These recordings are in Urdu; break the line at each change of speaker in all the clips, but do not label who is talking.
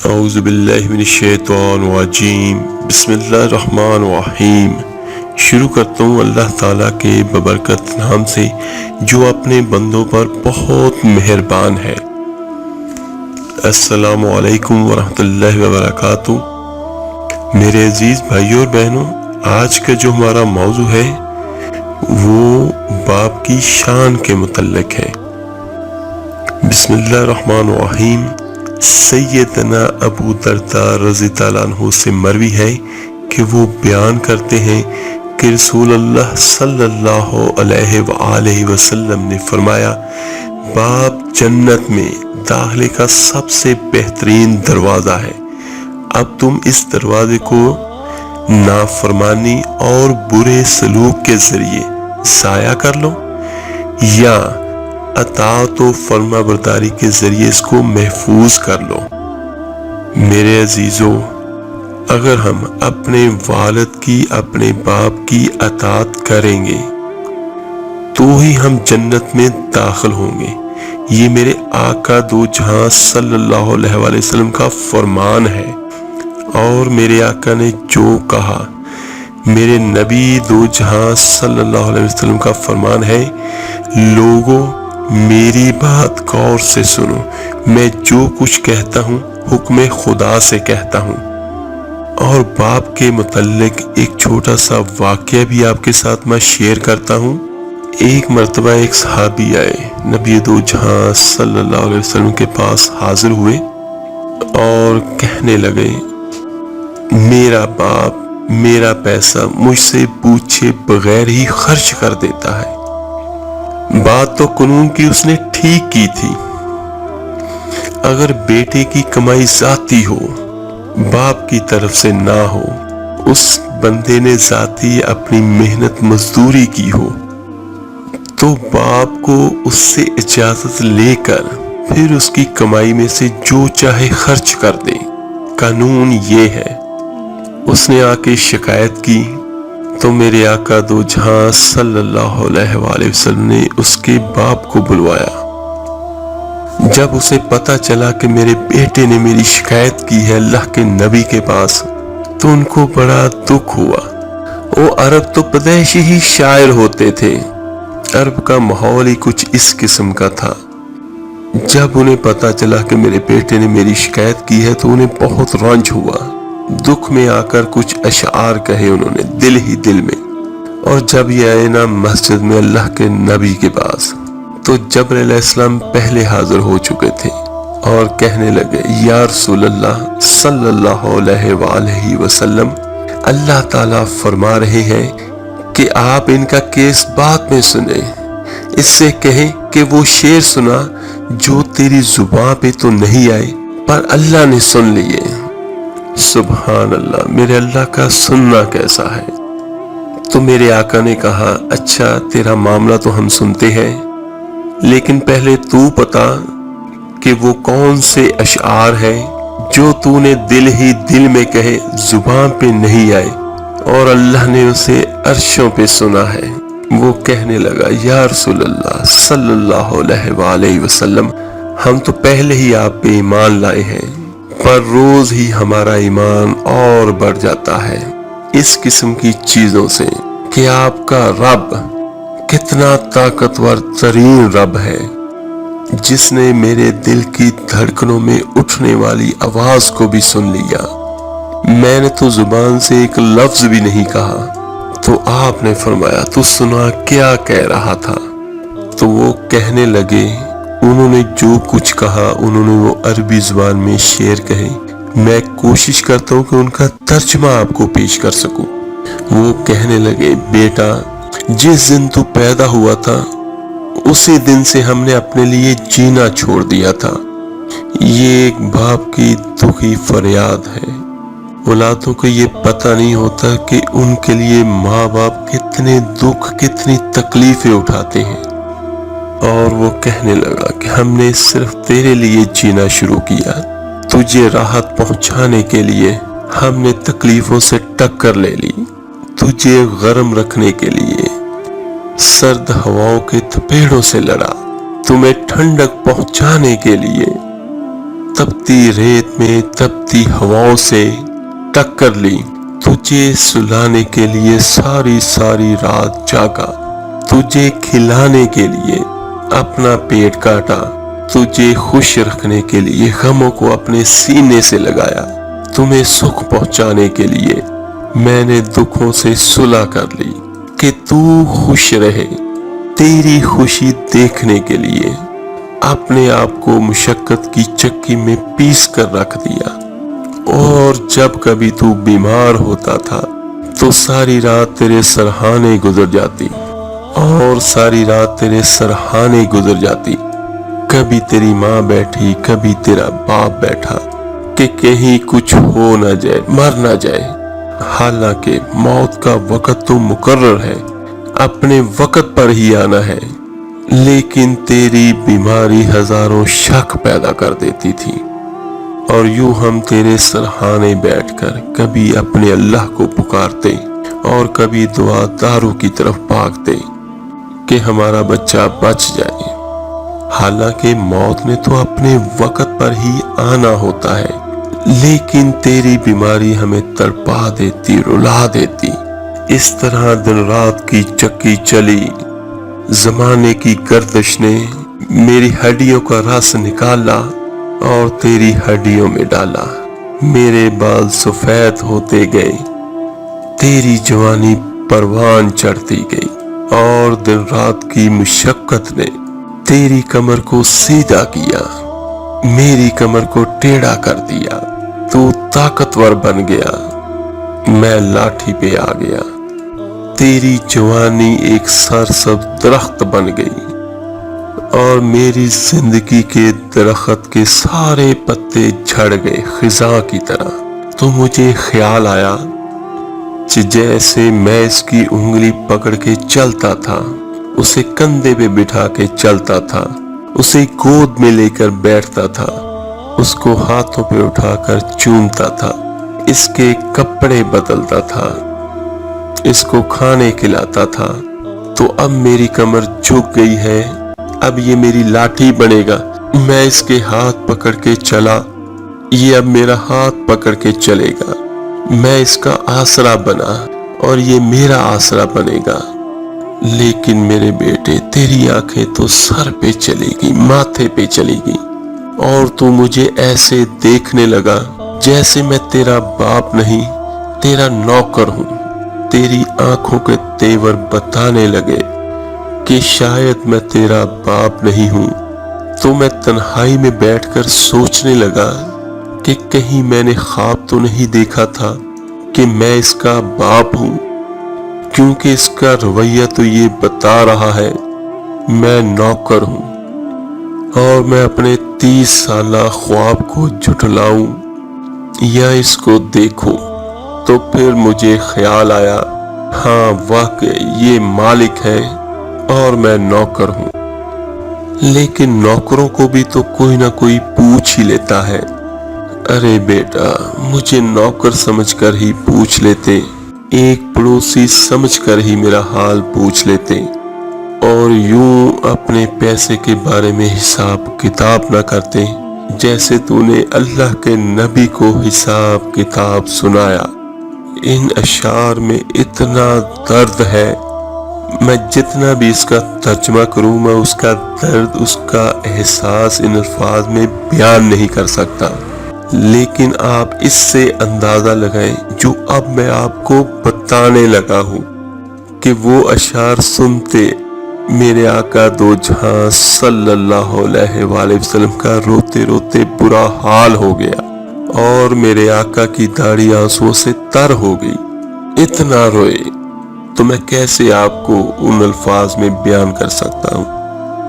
اعوذ باللہ من الشیطان الرجیم، بسم اللہ الرحمن الرحیم۔ شروع کرتا ہوں اللہ تعالیٰ کے ببرکت نام سے جو اپنے بندوں پر بہت مہربان ہے۔ السلام علیکم ورحمۃ اللہ وبرکاتہ۔ میرے عزیز بھائیوں اور بہنوں، آج کا جو ہمارا موضوع ہے وہ باپ کی شان کے متعلق ہے۔ بسم اللہ الرحمن الرحیم۔ سیدنا ابو درداء رضی اللہ عنہ سے مروی ہے کہ وہ بیان کرتے ہیں کہ رسول اللہ صلی اللہ علیہ وآلہ وسلم نے فرمایا، باپ جنت میں داخلے کا سب سے بہترین دروازہ ہے۔ اب تم اس دروازے کو نافرمانی اور برے سلوک کے ذریعے ضائع کر لو یا اطاعت و فرما برداری کے ذریعے اس کو محفوظ کر لو۔ میرے عزیزو، اگر ہم اپنے والد کی، اپنے باپ کی اطاعت کریں گے تو ہی ہم جنت میں داخل ہوں گے۔ یہ میرے آقا دو جہاں صلی اللہ علیہ وآلہ وسلم کا فرمان ہے، اور میرے آقا نے جو کہا، میرے نبی دو جہاں صلی اللہ علیہ وسلم کا فرمان ہے، لوگوں میری بات غور سے سنو، میں جو کچھ کہتا ہوں حکم خدا سے کہتا ہوں۔ اور باپ کے متعلق ایک چھوٹا سا واقعہ بھی آپ کے ساتھ میں شیئر کرتا ہوں۔ ایک مرتبہ ایک صحابی آئے، نبی دو جہاں صلی اللہ علیہ وسلم کے پاس حاضر ہوئے اور کہنے لگے، میرا باپ میرا پیسہ مجھ سے پوچھے بغیر ہی خرچ کر دیتا ہے۔ بات تو قانون کی اس نے ٹھیک کی تھی، اگر بیٹے کی کمائی ذاتی ہو، باپ کی طرف سے نہ ہو، اس بندے نے ذاتی اپنی محنت مزدوری کی ہو، تو باپ کو اس سے اجازت لے کر پھر اس کی کمائی میں سے جو چاہے خرچ کر دے۔ قانون یہ ہے۔ اس نے آ کے شکایت کی تو میرے آقا دو جہاں صلی اللہ علیہ وآلہ وسلم نے اس کے باپ کو بلوایا۔ جب اسے پتا چلا کہ میرے بیٹے نے میری شکایت کی ہے اللہ کے نبی کے پاس، تو ان کو بڑا دکھ ہوا۔ وہ عرب تو پیدائشی ہی شاعر ہوتے تھے، عرب کا ماحول ہی کچھ اس قسم کا تھا۔ جب انہیں پتا چلا کہ میرے بیٹے نے میری شکایت کی ہے تو انہیں بہت رنج ہوا۔ دکھ میں آ کر کچھ اشعار کہے انہوں نے دل ہی دل میں۔ اور جب یہ آئے نا مسجد میں اللہ کے نبی کے پاس، تو جبرائیل علیہ السلام پہلے حاضر ہو چکے تھے اور کہنے لگے، یا رسول اللہ صلی اللہ علیہ وآلہ وسلم، اللہ تعالیٰ فرما رہے ہیں کہ آپ ان کا کیس بعد میں سنیں، اس سے کہیں کہ وہ شعر سنا جو تیری زبان پہ تو نہیں آئے پر اللہ نے سن لیے۔ سبحان اللہ، میرے اللہ کا سننا کیسا ہے۔ تو میرے آقا نے کہا، اچھا تیرا معاملہ تو ہم سنتے ہیں، لیکن پہلے تو بتا کہ وہ کون سے اشعار ہیں جو تو نے دل ہی دل میں کہے، زبان پہ نہیں آئے اور اللہ نے اسے عرشوں پہ سنا ہے۔ وہ کہنے لگا، یا رسول اللہ صلی اللہ علیہ وآلہ وسلم، ہم تو پہلے ہی آپ پہ ایمان لائے ہیں، پر روز ہی ہمارا ایمان اور بڑھ جاتا ہے اس قسم کی چیزوں سے کہ آپ کا رب کتنا طاقتور ترین رب ہے، جس نے میرے دل کی دھڑکنوں میں اٹھنے والی آواز کو بھی سن لیا۔ میں نے تو زبان سے ایک لفظ بھی نہیں کہا، تو آپ نے فرمایا، تو سنا کیا کہہ رہا تھا؟ تو وہ کہنے لگے، انہوں نے جو کچھ کہا، انہوں نے وہ عربی زبان میں شعر کہے، میں کوشش کرتا ہوں کہ ان کا ترجمہ آپ کو پیش کر سکوں۔ وہ کہنے لگے، بیٹا جس دن تو پیدا ہوا تھا اسی دن سے ہم نے اپنے لیے جینا چھوڑ دیا تھا۔ یہ ایک باپ کی دکھی فریاد ہے۔ اولادوں کو یہ پتہ نہیں ہوتا کہ ان کے لیے ماں باپ کتنے دکھ، کتنی تکلیفیں اٹھاتے ہیں۔ اور وہ کہنے لگا کہ ہم نے صرف تیرے لیے جینا شروع کیا، تجھے راحت پہنچانے کے لیے ہم نے تکلیفوں سے ٹکر لے لی، تجھے گرم رکھنے کے لیے سرد ہواؤں کے تھپیڑوں سے لڑا، تمہیں ٹھنڈک پہنچانے کے لیے تپتی ریت میں تپتی ہواؤں سے ٹکر لی، تجھے سلانے کے لیے ساری ساری رات جاگا، تجھے کھلانے کے لیے اپنا پیٹ کاٹا، تجھے خوش رکھنے کے لیے غموں کو اپنے سینے سے لگایا، تمہیں سکھ پہنچانے کے لیے میں نے دکھوں سے صلح کر لی کہ تو خوش رہے۔ تیری خوشی دیکھنے کے لیے اپنے آپ کو مشقت کی چکی میں پیس کر رکھ دیا، اور جب کبھی تو بیمار ہوتا تھا تو ساری رات تیرے سرہانے گزر جاتی، اور ساری رات تیرے سرہانے گزر جاتی، کبھی تیری ماں بیٹھی، کبھی تیرا باپ بیٹھا کہ کہیں کچھ ہو نہ جائے، مر نہ جائے، حالانکہ موت کا وقت تو مقرر ہے، اپنے وقت پر ہی آنا ہے، لیکن تیری بیماری ہزاروں شک پیدا کر دیتی تھی، اور یوں ہم تیرے سرہانے بیٹھ کر کبھی اپنے اللہ کو پکارتے اور کبھی دعا دارو کی طرف بھاگتے کہ ہمارا بچہ بچ جائے، حالانکہ موت نے تو اپنے وقت پر ہی آنا ہوتا ہے، لیکن تیری بیماری ہمیں تڑپا دیتی، رلا دیتی۔ اس طرح دن رات کی چکی چلی، زمانے کی گردش نے میری ہڈیوں کا رس نکالا اور تیری ہڈیوں میں ڈالا، میرے بال سفید ہوتے گئے، تیری جوانی پروان چڑھتی گئی، اور دن رات کی مشقت نے تیری کمر کو سیدھا کیا، میری کمر کو ٹیڑھا کر دیا، تو طاقتور بن گیا، میں لاٹھی پہ آ گیا، تیری جوانی ایک سرسبز درخت بن گئی، اور میری زندگی کے درخت کے سارے پتے جھڑ گئے خزاں کی طرح۔ تو مجھے خیال آیا کہ جیسے میں اس کی انگلی پکڑ کے چلتا تھا، اسے کندھے پہ بٹھا کے چلتا تھا، اسے گود میں لے کر بیٹھتا تھا، اس کو ہاتھوں پہ اٹھا کر چومتا تھا، اس کے کپڑے بدلتا تھا، اس کو کھانے کھلاتا تھا، تو اب میری کمر جھک گئی ہے، اب یہ میری لاٹھی بنے گا، میں اس کے ہاتھ پکڑ کے چلا، یہ اب میرا ہاتھ پکڑ کے چلے گا، میں اس کا آسرا بنا اور یہ میرا آسرا بنے گا۔ لیکن میرے بیٹے، تیری آنکھیں تو سر پہ چلے گی، ماتھے پہ چلے گی، اور تو مجھے ایسے دیکھنے لگا جیسے میں تیرا باپ نہیں، تیرا نوکر ہوں۔ تیری آنکھوں کے تیور بتانے لگے کہ شاید میں تیرا باپ نہیں ہوں، تو میں تنہائی میں بیٹھ کر سوچنے لگا کہ کہیں میں نے خواب تو نہیں دیکھا تھا کہ میں اس کا باپ ہوں، کیونکہ اس کا رویہ تو یہ بتا رہا ہے میں نوکر ہوں، اور میں اپنے 30 سالہ خواب کو جھٹلاؤں یا اس کو دیکھوں۔ تو پھر مجھے خیال آیا، ہاں واقعی یہ مالک ہے اور میں نوکر ہوں، لیکن نوکروں کو بھی تو کوئی نہ کوئی پوچھ ہی لیتا ہے۔ ارے بیٹا، مجھے نوکر سمجھ کر ہی پوچھ لیتے، ایک پڑوسی سمجھ کر ہی میرا حال پوچھ لیتے، اور یوں اپنے پیسے کے بارے میں حساب کتاب نہ کرتے جیسے تو نے اللہ کے نبی کو حساب کتاب سنایا۔ ان اشعار میں اتنا درد ہے، میں جتنا بھی اس کا ترجمہ کروں، میں اس کا درد، اس کا احساس ان الفاظ میں بیان نہیں کر سکتا، لیکن آپ اس سے اندازہ لگائیں جو اب میں آپ کو بتانے لگا ہوں، کہ وہ اشعار سنتے میرے آقا دو جہاں صلی اللہ علیہ وآلہ وسلم کا روتے روتے برا حال ہو گیا، اور میرے آقا کی داڑھی آنسوؤں سے تر ہو گئی، اتنا روئے۔ تو میں کیسے آپ کو ان الفاظ میں بیان کر سکتا ہوں؟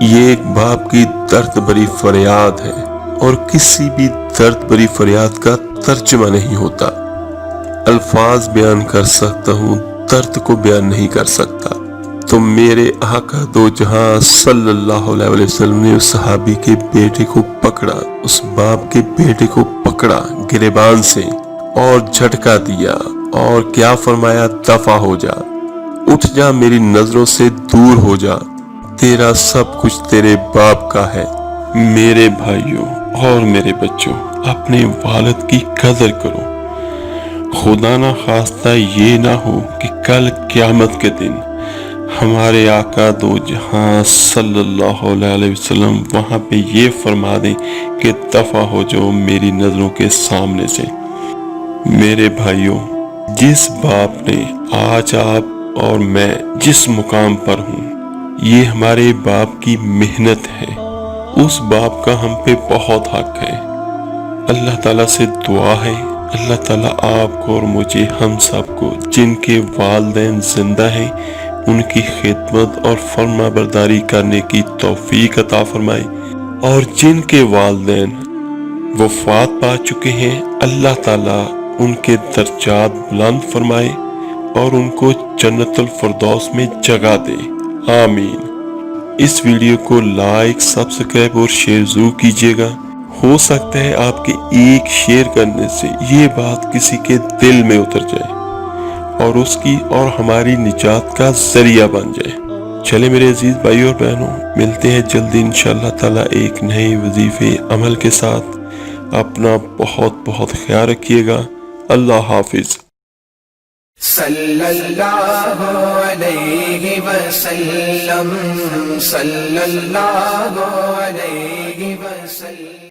یہ ایک باپ کی درد بھری فریاد ہے، اور کسی بھی درد بھری فریاد کا ترجمہ نہیں ہوتا۔ الفاظ بیان کر سکتا ہوں، درد کو بیان نہیں کر سکتا۔ تو میرے آقا دو جہاں صلی اللہ علیہ وسلم نے اس صحابی کے بیٹے کو پکڑا، اس باپ کے بیٹے کو پکڑا گریبان سے اور جھٹکا دیا، اور کیا فرمایا؟ دفع ہو جا، اٹھ جا، میری نظروں سے دور ہو جا، تیرا سب کچھ تیرے باپ کا ہے، میرے بھائیوں اور میرے بچوں، اپنے والد کی قدر کرو۔ خدا نہ خواستہ یہ نہ ہو کہ کل قیامت کے دن ہمارے آقا دو جہاں صلی اللہ علیہ وسلم وہاں پہ یہ فرما دیں کہ دفع ہو جاؤ میری نظروں کے سامنے سے۔ میرے بھائیوں، جس باپ نے آج آپ اور میں جس مقام پر ہوں، یہ ہمارے باپ کی محنت ہے۔ اس باپ کا ہم پہ بہت حق ہے۔ اللہ تعالیٰ سے دعا ہے، اللہ تعالیٰ آپ کو اور مجھے، ہم سب کو، جن کے والدین زندہ ہیں، ان کی خدمت اور فرما برداری کرنے کی توفیق عطا فرمائے، اور جن کے والدین وفات پا چکے ہیں، اللہ تعالیٰ ان کے درجات بلند فرمائے اور ان کو جنت الفردوس میں جگہ دے، آمین۔ اس ویڈیو کو لائک، سبسکرائب اور شیئر ضرور کیجیے گا۔ ہو سکتا ہے آپ کے ایک شیئر کرنے سے یہ بات کسی کے دل میں اتر جائے اور اس کی اور ہماری نجات کا ذریعہ بن جائے۔ چلے میرے عزیز بھائی اور بہنوں، ملتے ہیں جلدی انشاءاللہ تعالیٰ ایک نئے وظیفے عمل کے ساتھ۔ اپنا بہت بہت خیال رکھیے گا۔ اللہ حافظ۔
صلی اللہ علیہ وسلم، صلی اللہ علیہ